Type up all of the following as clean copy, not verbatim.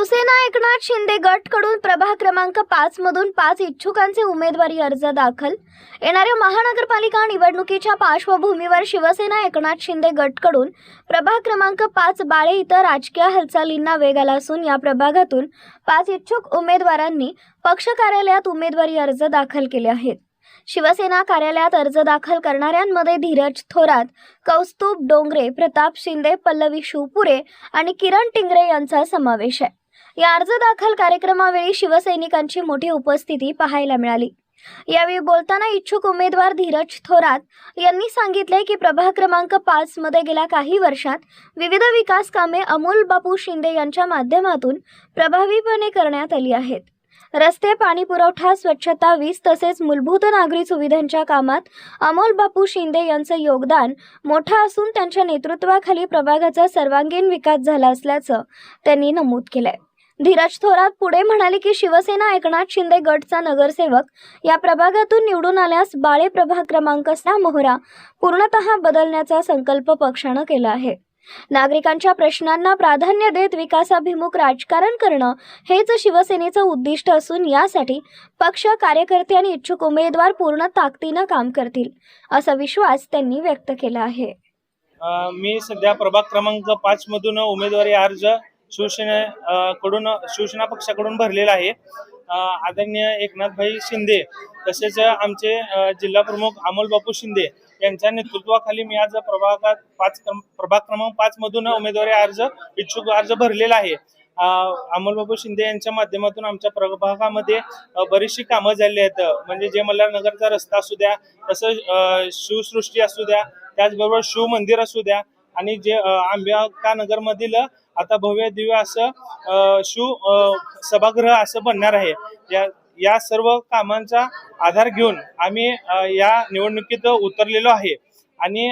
शिवसेना एकनाथ शिंदे गट कडून प्रभाग क्रमांक 5 मधून 5 इच्छुकांचे उमेदवारी अर्ज दाखल। येणाऱ्या महानगरपालिका निवडणुकीच्या पार्श्वभूमीवर शिवसेना एकनाथ शिंदे गट कडून प्रभाग क्रमांक 5 बाळे इथं राजकीय हालचालींना वेग आला असून या प्रभागातून 5 इच्छुक उमेदवारांनी पक्ष कार्यालयात उमेदवारी अर्ज दाखल केले आहेत। शिवसेना कार्यालयात अर्ज दाखल करणाऱ्यांमध्ये धीरज थोरात, कौस्तुभ डोंगरे, प्रताप शिंदे, पल्लवी शिवपुरे आणि किरण टिंगरे यांचा समावेश आहे। या अर्ज दाखल कार्यक्रमावेळी शिवसैनिकांची मोठी उपस्थिती पाहायला मिळाली। यावेळी बोलताना इच्छुक उमेदवार धीरज थोरात यांनी सांगितले की प्रभाग क्रमांक 5 मध्ये गेल्या काही वर्षात विविध विकास कामे अमोल बापू शिंदे यांच्या माध्यमातून प्रभावीपणे करण्यात आली आहेत। रस्ते, पाणी पुरवठा, स्वच्छता, वीज तसेच मूलभूत नागरी सुविधांच्या कामात अमोल बापू शिंदे यांचे योगदान मोठे असून त्यांच्या नेतृत्वाखाली प्रभागाचा सर्वांगीण विकास झाला असल्याचं त्यांनी नमूद केलंय। धीरज थोरात पुढे म्हणाले की शिवसेना एकनाथ शिंदे गटचा नगरसेवक या प्रभागातून निवडून आल्यास बाळे प्रभाग क्रमांक 6 मोहरा पूर्णतः बदलण्याचा संकल्प पक्षाने केला आहे। नागरिकांच्या प्रश्नांना प्राधान्य देत विकासाभिमुख राजकारण करणं हेच शिवसेनेचं उद्दिष्ट असून यासाठी पक्ष, कार्यकर्ते आणि इच्छुक उमेदवार पूर्ण ताकदीने काम करतील असा विश्वास त्यांनी व्यक्त केला आहे। मी सध्या प्रभाग क्रमांक 5 मधून उमेदवारी अर्ज शिवसेना पक्षाकडून भरलेला आहे। आदरणीय एकनाथभाई शिंदे तसेच आमचे जिल्हा प्रमुख अमोल बापू शिंदे यांच्या नेतृत्वाखाली मी आज प्रभाग क्रमांक 5 मधून उमेदवारी इच्छुक अर्ज भरलेला आहे। अमोल बापू शिंदे यांच्या माध्यमातून आमच्या प्रभागामध्ये बरीचशी कामं झाली आहेत। म्हणजे जे मल्हार नगरचा रस्ता असू द्या, तसं शिवसृष्टी असू द्या, त्याचबरोबर शिव मंदिर असू द्या आणि जे आंबेका नगर मधील आता भव्य दिव्य असं शिव सभागृह असं बनणार आहे। या सर्व कामांचा आधार घेऊन आम्ही या निवडणुकीत उतरलेलो आहे आणि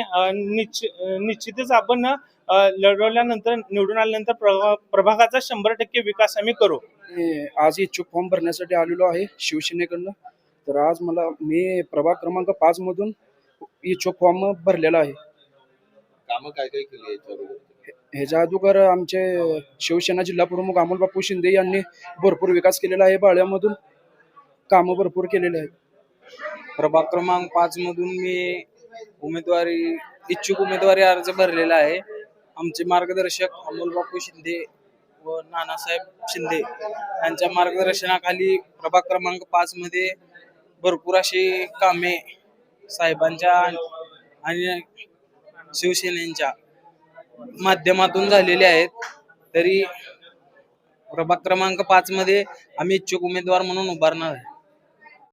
निश्चितच आपण लढवल्यानंतर निवडून आल्यानंतर प्रभागाचा 100% विकास आम्ही करू। आज इच्छुक फॉर्म भरण्यासाठी आलेलो आहे शिवसेनेकडनं। तर आज मी प्रभाग क्रमांक 5 मधून इच्छुक फॉर्म भरलेला आहे। कामं काय काय केली ह्याच्या अगोदर आमचे शिवसेना जिल्हा प्रमुख अमोल बापू शिंदे यांनी भरपूर विकास केलेला आहे। बाळ्यामधून कामं भरपूर केलेले आहेत। प्रभाग क्रमांक 5 मधून मी इच्छुक उमेदवारी अर्ज भरलेला आहे। आमचे मार्गदर्शक अमोल बापू शिंदे व नानासाहेब शिंदे यांच्या मार्गदर्शनाखाली प्रभाग क्रमांक 5 मध्ये भरपूर अशी कामे साहेबांच्या आणि शिवसेनेच्या माध्यमातून झालेले आहेत। तरी प्रभाग क्रमांक 5 मध्ये आम्ही इच्छुक उमेदवार म्हणून उभारणार आहे।